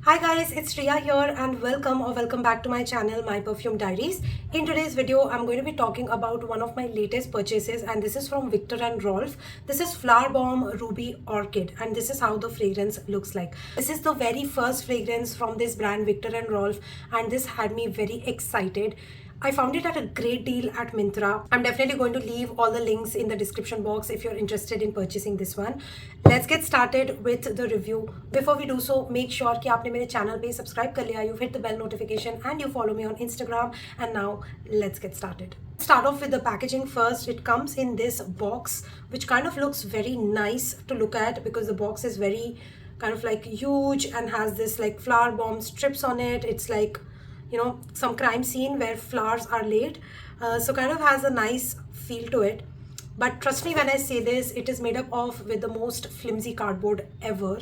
Hi guys, it's Riya here and welcome back to my channel, My Perfume Diaries. In today's video, I'm going to be talking about one of my latest purchases and this is from Viktor and Rolf. This is Flower Bomb Ruby Orchid and this is how the fragrance looks like. This is the very first fragrance from this brand Viktor and Rolf and this had me very excited. I found it at a great deal at Myntra. I'm definitely going to leave all the links in the description box if you're interested in purchasing this one. Let's get started with the review. Before we do so, make sure कि आपने मेरे channel पे subscribe कर लिया, you've hit the bell notification and you follow me on Instagram. And now let's get started. Start off with the packaging first. It comes in this box which kind of looks very nice to look at because the box is very kind of like huge and has this like flower bomb strips on it. It's like, you know, some crime scene where flowers are laid, so kind of has a nice feel to it. But trust me when I say this, it is made up of with the most flimsy cardboard ever.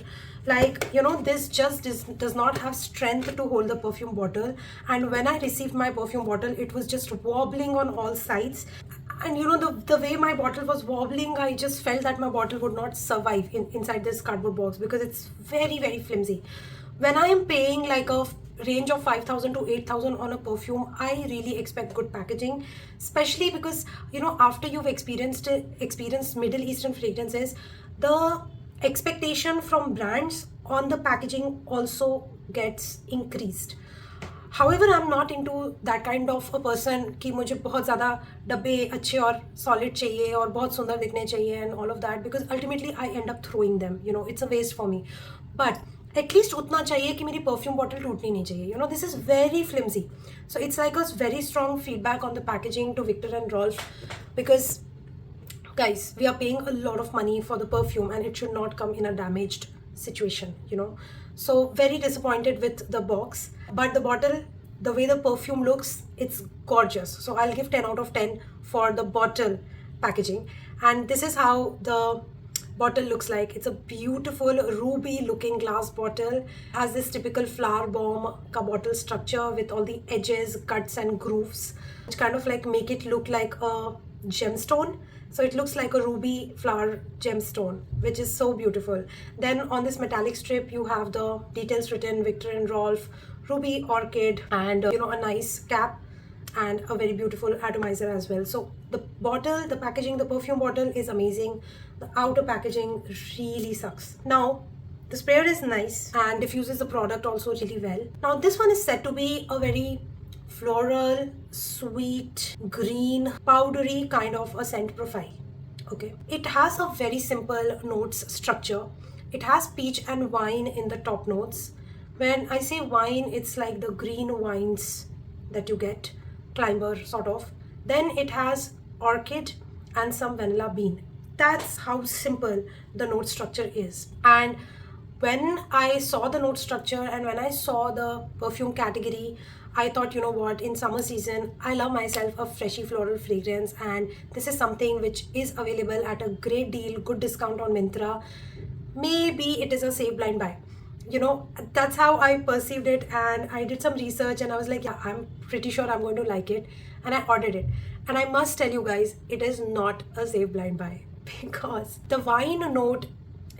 Like, you know, this just does not have strength to hold the perfume bottle, and when I received my perfume bottle, it was just wobbling on all sides. And you know, the way my bottle was wobbling, I just felt that my bottle would not survive inside this cardboard box because it's very flimsy. When I am paying like a range of 5,000 to 8,000 on a perfume, I really expect good packaging, especially because, you know, after you've experienced Middle Eastern fragrances, the expectation from brands on the packaging also gets increased. However, I'm not into that kind of a person कि मुझे बहुत ज़्यादा डब्बे अच्छे और solid चाहिए और बहुत सुंदर दिखने चाहिए and all of that, because ultimately I end up throwing them. You know, it's a waste for me. But at least उतना चाहिए कि मेरी perfume bottle टूटनी नहीं चाहिए. You know, this is very flimsy. So it's like a very strong feedback on the packaging to Viktor and Rolf, because guys, we are paying a lot of money for the perfume and it should not come in a damaged situation, you know. So very disappointed with the box, but the bottle, the way the perfume looks, it's gorgeous. So I'll give 10 out of 10 for the bottle packaging. And this is how the bottle looks like. It's a beautiful ruby looking glass bottle, has this typical flower bomb ka bottle structure with all the edges, cuts and grooves, which kind of like make it look like a gemstone. So it looks like a ruby flower gemstone, which is so beautiful. Then on this metallic strip, you have the details written Viktor and Rolf, Ruby Orchid, and you know, a nice cap and a very beautiful atomizer as well. So the bottle, the packaging, the perfume bottle is amazing. The outer packaging really sucks. Now, the sprayer is nice and diffuses the product also really well. Now this one is said to be a very floral, sweet, green, powdery kind of a scent profile. Okay, it has a very simple notes structure. It has peach and wine in the top notes. When I say wine, it's like the green wines that you get, climber sort of. Then it has orchid and some vanilla bean. That's how simple the note structure is. And when I saw the note structure and when I saw the perfume category, I thought, you know what, in summer season, I love myself a freshy floral fragrance, and this is something which is available at a great deal, good discount on Myntra. Maybe it is a save blind buy. You know, that's how I perceived it, and I did some research and I was like, yeah, I'm pretty sure I'm going to like it, and I ordered it. And I must tell you guys, it is not a save blind buy because the wine note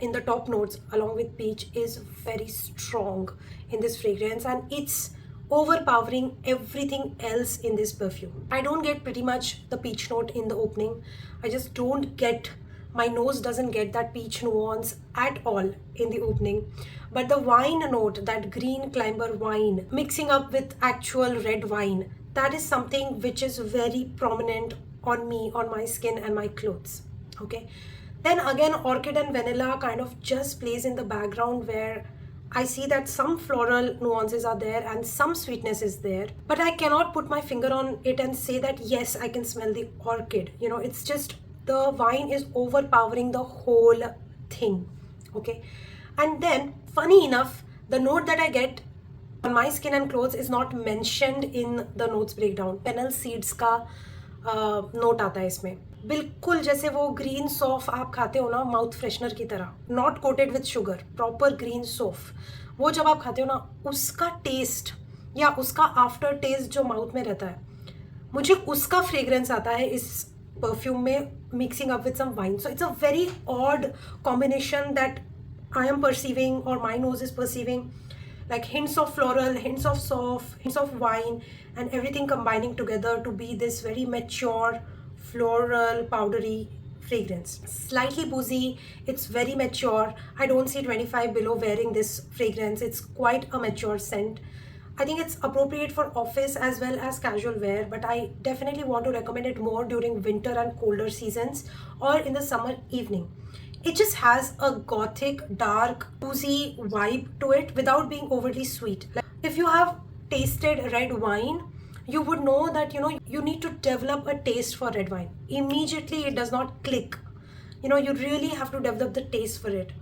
in the top notes along with peach is very strong in this fragrance and it's overpowering everything else in this perfume. I don't get pretty much the peach note in the opening. I just don't get, my nose doesn't get that peach nuance at all in the opening. But the wine note, that green climber wine mixing up with actual red wine, that is something which is very prominent on me, on my skin and my clothes. Okay. Then again, orchid and vanilla kind of just plays in the background where I see that some floral nuances are there and some sweetness is there, but I cannot put my finger on it and say that yes, I can smell the orchid. You know, it's just the wine is overpowering the whole thing. Okay. And then funny enough, the note that I get on my skin and clothes is not mentioned in the notes breakdown. Fennel seeds का note आता है इसमें, बिल्कुल जैसे वो green सौफ आप खाते हो ना माउथ फ्रेशनर की तरह, not coated with sugar, proper green सौफ, वो जब आप खाते हो ना उसका टेस्ट या उसका आफ्टर टेस्ट जो माउथ में रहता है, मुझे उसका फ्रेग्रेंस आता है इस परफ्यूम में mixing up with some wine. So it's a very odd combination that I am perceiving or my nose is perceiving. like hints of floral, hints of soft, hints of wine, and everything combining together to be this very mature, floral, powdery fragrance. Slightly boozy, it's very mature. I don't see 25 below wearing this fragrance. It's quite a mature scent. I think it's appropriate for office as well as casual wear, but I definitely want to recommend it more during winter and colder seasons or in the summer evening. It just has a gothic, dark, boozy vibe to it without being overly sweet. Like if you have tasted red wine, you would know that you need to develop a taste for red wine. Immediately it does not click. You really have to develop the taste for it.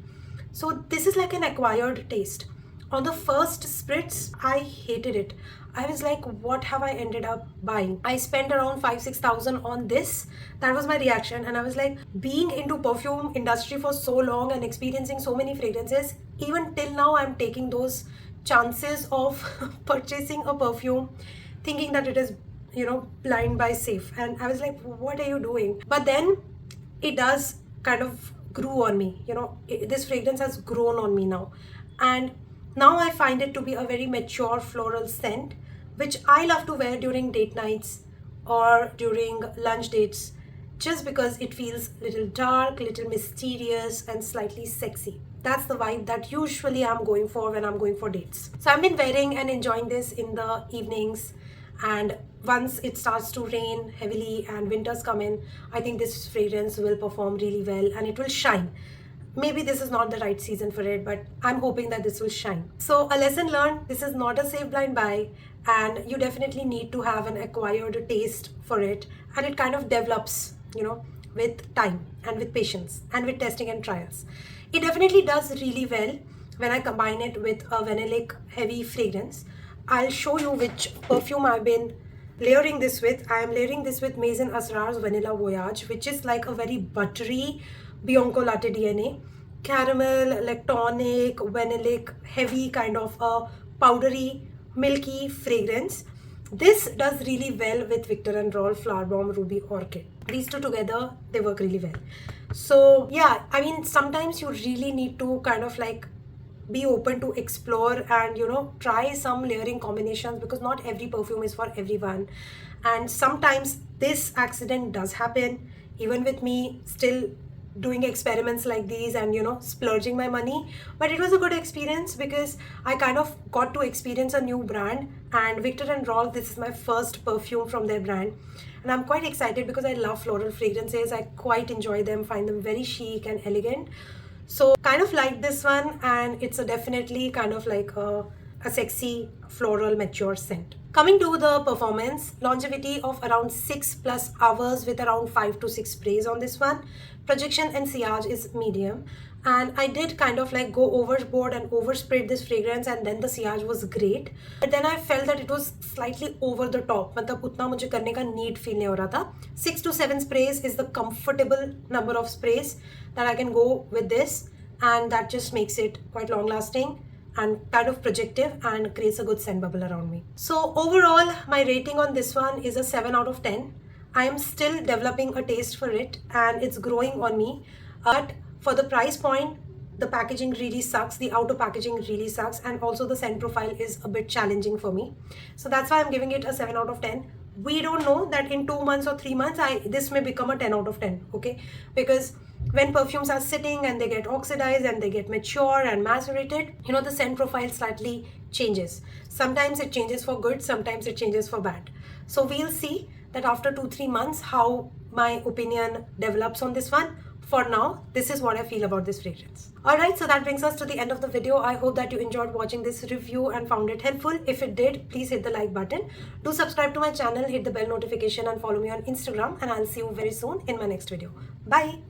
So this is like an acquired taste. On the first spritz, I hated it. I was like, what have I ended up buying? I spent around 5,000-6,000 on this. That was my reaction. And I was like, being into perfume industry for so long and experiencing so many fragrances, even till now, I'm taking those chances of purchasing a perfume, thinking that it is, blind buy safe. And I was like, what are you doing? But then it does kind of grew on me. This fragrance has grown on me now. And now I find it to be a very mature floral scent, which I love to wear during date nights or during lunch dates, just because it feels little dark, little mysterious, and slightly sexy. That's the vibe that usually I'm going for when I'm going for dates. So I've been wearing and enjoying this in the evenings, and once it starts to rain heavily and winters come in, I think this fragrance will perform really well and it will shine. Maybe this is not the right season for it, but I'm hoping that this will shine. So a lesson learned, this is not a safe blind buy, and you definitely need to have an acquired taste for it, and it kind of develops, with time and with patience and with testing and trials. It definitely does really well when I combine it with a vanillic heavy fragrance. I'll show you which perfume I've been layering this with. I am layering this with Maison Asrar's Vanilla Voyage, which is like a very buttery Bianco Latte DNA, caramel, lactonic, vanillic, heavy kind of a powdery, milky fragrance. This does really well with Viktor & Rolf Flower Bomb Ruby Orchid. These two together, they work really well. So yeah, I mean, sometimes you really need to kind of like be open to explore and try some layering combinations, because not every perfume is for everyone. And sometimes this accident does happen, even with me still doing experiments like these and splurging my money. But it was a good experience because I kind of got to experience a new brand, and Viktor & Rolf, this is my first perfume from their brand, and I'm quite excited because I love floral fragrances. I quite enjoy them, find them very chic and elegant. So kind of like this one, and it's definitely kind of like a sexy floral mature scent. Coming to the performance, longevity of around 6+ hours with around 5 to 6 sprays on this one. Projection and sillage is medium, and I did kind of like go overboard and oversprayed this fragrance, and then the sillage was great, but then I felt that it was slightly over the top. मतलब उतना मुझे करने का need feel नहीं हो रहा था. 6 to 7 sprays is the comfortable number of sprays that I can go with this, and that just makes it quite long lasting and kind of projective and creates a good scent bubble around me. So overall, my rating on this one is a 7 out of 10. I am still developing a taste for it and it's growing on me. But for the price point, the packaging really sucks. The outer packaging really sucks, and also the scent profile is a bit challenging for me. So that's why I'm giving it a 7 out of 10. We don't know that in 2 months or 3 months, this may become a 10 out of 10, okay? Because when perfumes are sitting and they get oxidized and they get mature and macerated, the scent profile slightly changes. Sometimes it changes for good, sometimes it changes for bad. So we'll see that after 2-3 months how my opinion develops on this one. For now, this is what I feel about this fragrance. Alright, so that brings us to the end of the video. I hope that you enjoyed watching this review and found it helpful. If it did, please hit the like button. Do subscribe to my channel, hit the bell notification, and follow me on Instagram, and I'll see you very soon in my next video. Bye!